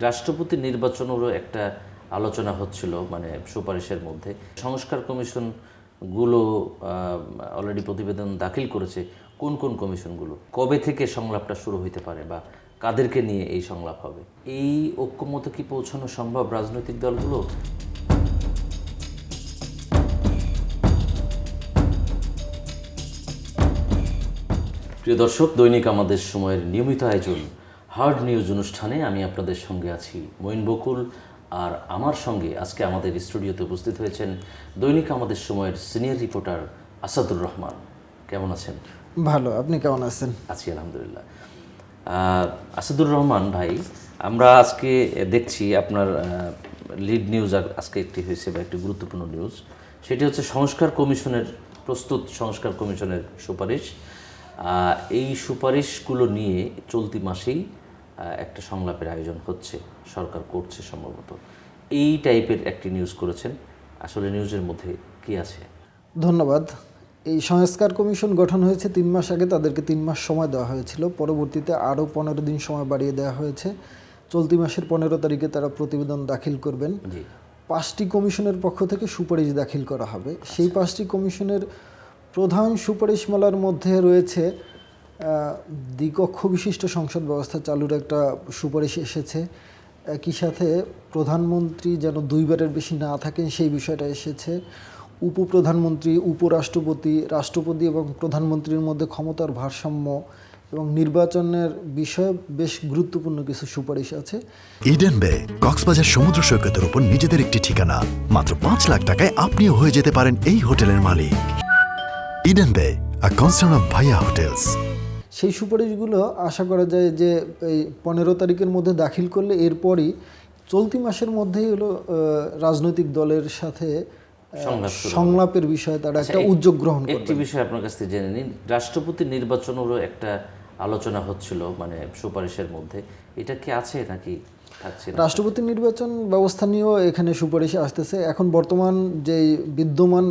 রাষ্ট্রপতি নির্বাচনেরও একটা আলোচনা হচ্ছিল মানে সুপারিশের মধ্যে। সংস্কার কমিশনগুলো অলরেডি প্রতিবেদন দাখিল করেছে। কোন কোন কমিশনগুলো, কবে থেকে সংলাপটা শুরু হইতে পারে বা কাদেরকে নিয়ে এই সংলাপ হবে, এই ঐক্যমতে কি পৌঁছানো সম্ভব রাজনৈতিক দলগুলো? প্রিয় দর্শক, দৈনিক আমাদের সময়ের নিয়মিত আয়োজন হার্ড নিউজ অনুষ্ঠানে আমি আপনাদের সঙ্গে আছি মঈন বকুল, আর আমার সঙ্গে আজকে আমাদের স্টুডিওতে উপস্থিত হয়েছেন দৈনিক আমাদের সময়ের সিনিয়র রিপোর্টার আসাদুর রহমান। কেমন আছেন? ভালো, আপনি কেমন আছেন? আছি আলহামদুলিল্লাহ। আসাদুর রহমান ভাই, আমরা আজকে দেখছি আপনার লিড নিউজ আজকে একটি হয়েছে বা একটি গুরুত্বপূর্ণ নিউজ, সেটি হচ্ছে সংস্কার কমিশনের সংস্কার কমিশনের সুপারিশ। এই সুপারিশগুলো নিয়ে চলতি মাসেই একটা সংলাপের আয়োজন হচ্ছে, সরকার করছে সম্ভবত। এই টাইপের একটি নিউজ করেছেন, আসলে নিউজের মধ্যে কি আছে? ধন্যবাদ। এই সংস্কার কমিশন গঠন হয়েছে 3 মাস আগে, তাদেরকে 3 মাস সময় দেওয়া হয়েছিল। পরবর্তীতে আরও 15 দিন সময় বাড়িয়ে দেওয়া হয়েছে। চলতি মাসের 15 তারিখে তারা প্রতিবেদন দাখিল করবেন। 5টি কমিশনের পক্ষ থেকে সুপারিশ দাখিল করা হবে। সেই 5টি কমিশনের প্রধান সুপারিশমালার মধ্যে রয়েছে দ্বিকক্ষ বিশিষ্ট সংসদ ব্যবস্থা চালুর একটা সুপারিশ এসেছে। একই সাথে প্রধানমন্ত্রী যেন 2বারের বেশি না থাকেন সেই বিষয়টা এসেছে। উপপ্রধানমন্ত্রী, উপরাষ্ট্রপতি, রাষ্ট্রপতি এবং প্রধানমন্ত্রীর মধ্যে ক্ষমতার ভারসাম্য এবং নির্বাচনের বিষয়ে বেশ গুরুত্বপূর্ণ কিছু সুপারিশ আছে। ইডেন বে কক্সবাজার সমুদ্র সৈকতের উপর নিজেদের একটি ঠিকানা। মাত্র 5 লাখ টাকায় আপনিও হয়ে যেতে পারেন এই হোটেলের মালিক। ইডেন বে, আ কনসার্ন অফ ভাইয়া হোটেলস। সেই সুপারিশগুলো আশা করা যায় যে এই 15 তারিখের মধ্যে দাখিল করলে এরপরই চলতি মাসের মধ্যেই হলো রাজনৈতিক দলের সাথে সংলাপের বিষয়ে তারা একটা উদ্যোগ গ্রহণ করবে। একটি বিষয় আপনার কাছ থেকে জেনে নিন, রাষ্ট্রপতি নির্বাচনেরও একটা আলোচনা হচ্ছিল মানে সুপারিশের মধ্যে, এটা কি আছে নাকি থাকছে? রাষ্ট্রপতি নির্বাচন ব্যবস্থা নিয়েও এখানে সুপারিশে আসতেছে। এখন বর্তমান যেই বিদ্যমান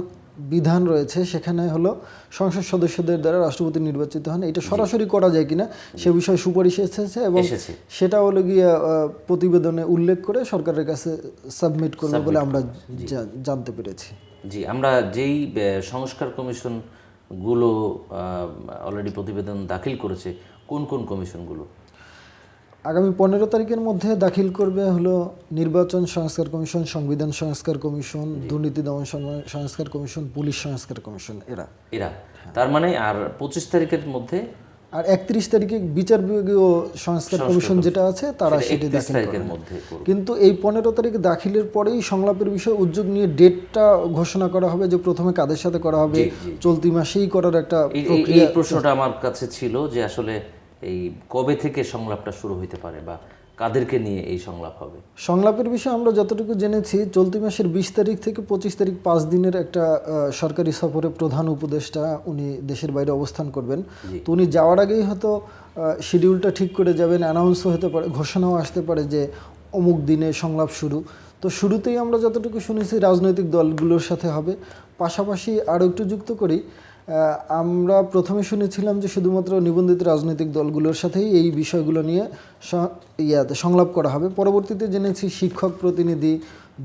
বিধান রয়েছে সেখানে হলো সংসদ সদস্যদের দ্বারা রাষ্ট্রপতি নির্বাচিত হন। এটা সরাসরি করা যায় কিনা সে বিষয়ে সুপারিশ এসেছে এবং সেটা হলো গিয়ে প্রতিবেদনে উল্লেখ করে সরকারের কাছে সাবমিট করবে বলে আমরা জানতে পেরেছি। জি, আমরা যেই সংস্কার কমিশনগুলো অলরেডি প্রতিবেদন দাখিল করেছে, কোন কোন কমিশনগুলো? আগামী 15 তারিখের মধ্যে দাখিল করবে হলো নির্বাচন সংস্কার কমিশন, সংবিধান সংস্কার কমিশন, দুর্নীতি দমন সংস্কার কমিশন, পুলিশ সংস্কার কমিশন। এরা তার মানে আর 25 তারিখের মধ্যে আর 31 তারিখে বিচার বিভাগীয় সংস্কার কমিশন যেটা আছে তারা সেটি দাখিল করবে। কিন্তু এই 15 তারিখ দাখিলের পরেই সংলাপের বিষয়ে উদ্যোগ নিয়ে ডেটটা ঘোষণা করা হবে যে প্রথমে কাদের সাথে করা হবে, চলতি মাসেই করার একটা প্রক্রিয়া। এই প্রশ্নটা আমার কাছে ছিল যে আসলে এই কবে থেকে সংলাপটা শুরু হইতে পারে বা কাদেরকে নিয়ে এই সংলাপ হবে? সংলাপের বিষয়ে আমরা যতটুকু জেনেছি চলতি মাসের 20 তারিখ থেকে 25 তারিখ 5 দিনের একটা সরকারি সফরে প্রধান উপদেষ্টা উনি দেশের বাইরে অবস্থান করবেন। তো উনি যাওয়ার আগেই হয়তো শিডিউলটা ঠিক করে যাবেন, অ্যানাউন্সও হতে পারে, ঘোষণাও আসতে পারে যে অমুক দিনে সংলাপ শুরু। তো শুরুতেই আমরা যতটুকু শুনেছি রাজনৈতিক দলগুলোর সাথে হবে। পাশাপাশি আরও একটু যুক্ত করি, আমরা প্রথমে শুনেছিলাম যে শুধুমাত্র নিবন্ধিত রাজনৈতিক দলগুলোর সাথেই এই বিষয়গুলো নিয়ে সংলাপ করা হবে। পরবর্তীতে জেনেছি শিক্ষক প্রতিনিধি,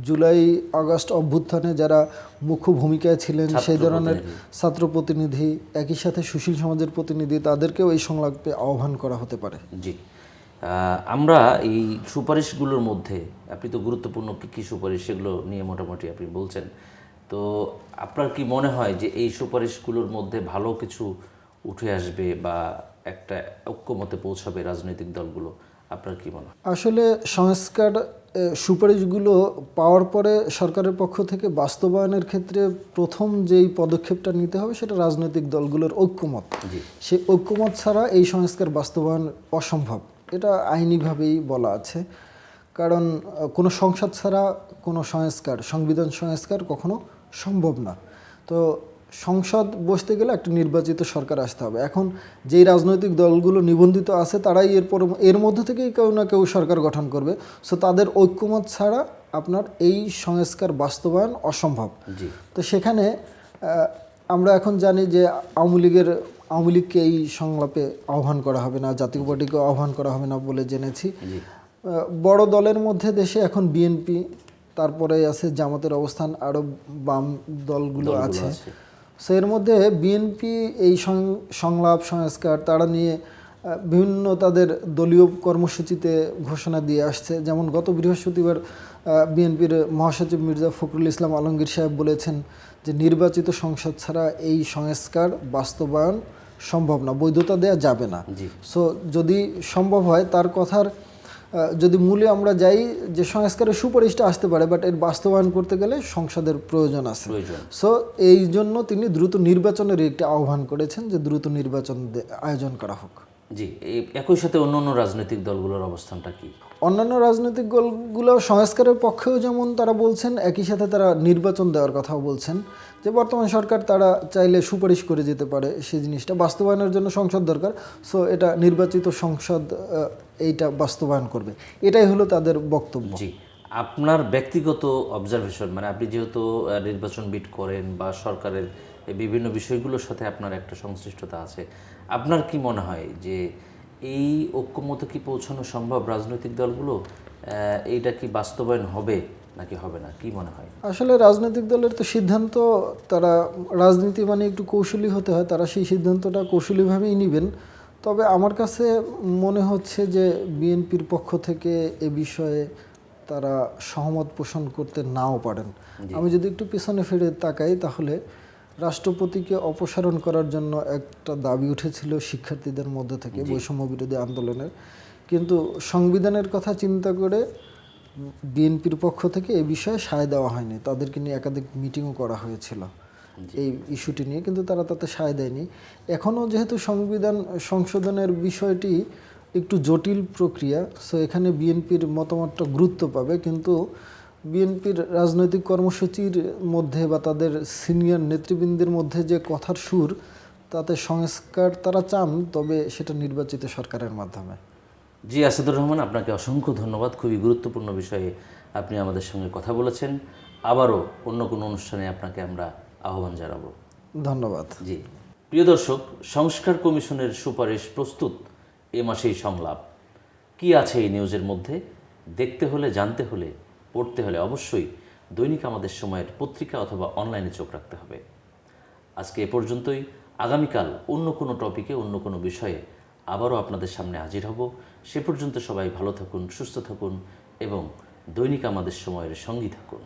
জুলাই আগস্ট অভ্যুত্থানে যারা মুখ্য ভূমিকায় ছিলেন সেই ধরনের ছাত্র প্রতিনিধি, একই সাথে সুশীল সমাজের প্রতিনিধি, তাদেরকেও এই সংলাপে আহ্বান করা হতে পারে। জি, আমরা এই সুপারিশগুলোর মধ্যে আপনি তো গুরুত্বপূর্ণ কী সুপারিশ সেগুলো নিয়ে মোটামুটি আপনি বলছেন, তো আপনার কি মনে হয় যে এই সুপারিশগুলোর মধ্যে ভালো কিছু উঠে আসবে বা একটা ঐক্যমতে পৌঁছাবে রাজনৈতিক দলগুলো? আপনার কি মনে হয়? আসলে সংস্কার সুপারিশগুলো পাওয়ার পরে সরকারের পক্ষ থেকে বাস্তবায়নের ক্ষেত্রে প্রথম যেই পদক্ষেপটা নিতে হবে সেটা রাজনৈতিক দলগুলোর ঐক্যমত। সেই ঐক্যমত ছাড়া এই সংস্কার বাস্তবায়ন অসম্ভব, এটা আইনিভাবেই বলা আছে। কারণ কোনো সংসদ ছাড়া কোনো সংস্কার, সংবিধান সংস্কার কখনো সম্ভব না। তো সংসদ বসতে গেলে একটা নির্বাচিত সরকার আসতে হবে। এখন যেই রাজনৈতিক দলগুলো নিবন্ধিত আছে তারাই এর মধ্যে থেকেই কেউ না কেউ সরকার গঠন করবে। সো তাদের ঐক্যমত ছাড়া আপনার এই সংস্কার বাস্তবায়ন অসম্ভব। তো সেখানে আমরা এখন জানি যে আওয়ামী লীগকে এই সংলাপে আহ্বান করা হবে না, জাতীয় পার্টিকে আহ্বান করা হবে না বলে জেনেছি। বড় দলের মধ্যে দেশে এখন বিএনপি, তারপরে আছে জামাতের অবস্থান, আরও বাম দলগুলো আছে। সো এর মধ্যে বিএনপি এই সংলাপ সংস্কার তারা নিয়ে বিভিন্ন তাদের দলীয় কর্মসূচিতে ঘোষণা দিয়ে আসছে। যেমন গত বৃহস্পতিবার বিএনপির মহাসচিব মির্জা ফখরুল ইসলাম আলমগীর সাহেব বলেছেন যে নির্বাচিত সংসদ ছাড়া এই সংস্কার বাস্তবায়ন সম্ভব না, বৈধতা দেওয়া যাবে না। সো যদি সম্ভব হয়, তার কথার যদি মূলে আমরা যাই, যে সংস্কারের সুপারিশটা আসতে পারে, বাট এর বাস্তবায়ন করতে গেলে সংসদের প্রয়োজন আছে। সো এই জন্য তিনি দ্রুত নির্বাচনের একটি আহ্বান করেছেন যে দ্রুত নির্বাচন আয়োজন করা হোক। জি, একই সাথে অন্যান্য রাজনৈতিক দলগুলোর অবস্থানটা কি? অন্যান্য রাজনৈতিক দলগুলো সংস্কারের পক্ষেও যেমন তারা বলছেন, একই সাথে তারা নির্বাচন দেওয়ার কথাও বলছেন, যে বর্তমান সরকার তারা চাইলে সুপারিশ করে যেতে পারে, সেই জিনিসটা বাস্তবায়নের জন্য সংসদ দরকার। সো এটা নির্বাচিত সংসদ এইটা বাস্তবায়ন করবে, এটাই হলো তাদের বক্তব্য। জি, আপনার ব্যক্তিগত অবজারভেশন, মানে আপনি যেহেতু নির্বাচন বিট করেন বা সরকারের এই বিভিন্ন বিষয়গুলোর সাথে আপনার একটা সংশ্লিষ্টতা আছে, আপনার কি মনে হয় যে এই ঐক্যমতে কি পৌঁছানো সম্ভব? রাজনৈতিক দলগুলো এইটা কি বাস্তবায়ন হবে নাকি হবে না, কি মনে হয়? আসলে রাজনৈতিক দলের তো সিদ্ধান্ত, তারা রাজনীতি মানে একটু কৌশলী হতে হয়, তারা সেই সিদ্ধান্তটা কৌশলীভাবেই নেবেন। তবে আমার কাছে মনে হচ্ছে যে বিএনপির পক্ষ থেকে এ বিষয়ে তারা সহমত পোষণ করতে নাও পারেন। আমি যদি একটু পিছনে ফিরে তাকাই, তাহলে রাষ্ট্রপতিকে অপসারণ করার জন্য একটা দাবি উঠেছিল শিক্ষার্থীদের মধ্যে থেকে বৈষম্য বিরোধী আন্দোলনের, কিন্তু সংবিধানের কথা চিন্তা করে বিএনপির পক্ষ থেকে এ বিষয়ে সায় দেওয়া হয়নি। তাদেরকে নিয়ে একাধিক মিটিংও করা হয়েছিল এই ইস্যুটি নিয়ে, কিন্তু তারা তাতে সায় দেয়নি। এখনও যেহেতু সংবিধান সংশোধনের বিষয়টি একটু জটিল প্রক্রিয়া, সো এখানে বিএনপির মতামতটা গুরুত্ব পাবে, কিন্তু বিএনপির রাজনৈতিক কর্মসূচির মধ্যে বা তাদের সিনিয়র নেতৃবৃন্দের মধ্যে যে কথার সুর, তাতে সংস্কার তারা চান, তবে সেটা নির্বাচিত সরকারের মাধ্যমে। জি, আসাদুর রহমান, আপনাকে অসংখ্য ধন্যবাদ। খুবই গুরুত্বপূর্ণ বিষয়ে আপনি আমাদের সঙ্গে কথা বলেছেন। আবারও অন্য কোনো অনুষ্ঠানে আপনাকে আমরা আহ্বান জানাবো। ধন্যবাদ। জি, প্রিয় দর্শক, সংস্কার কমিশনের সুপারিশ প্রস্তুত, এ মাসেই সংলাপ। কি আছে এই নিউজের মধ্যে? দেখতে হলে, জানতে হলে, পড়তে হলে অবশ্যই দৈনিক আমাদের সময়ের পত্রিকা অথবা অনলাইনে চোখ রাখতে হবে। আজকে এ পর্যন্তই। আগামীকাল অন্য কোনো টপিকে, অন্য কোনো বিষয়ে আবারও আপনাদের সামনে হাজির হব। সে পর্যন্ত সবাই ভালো থাকুন, সুস্থ থাকুন এবং দৈনিক আমাদের সময়ের সঙ্গী থাকুন।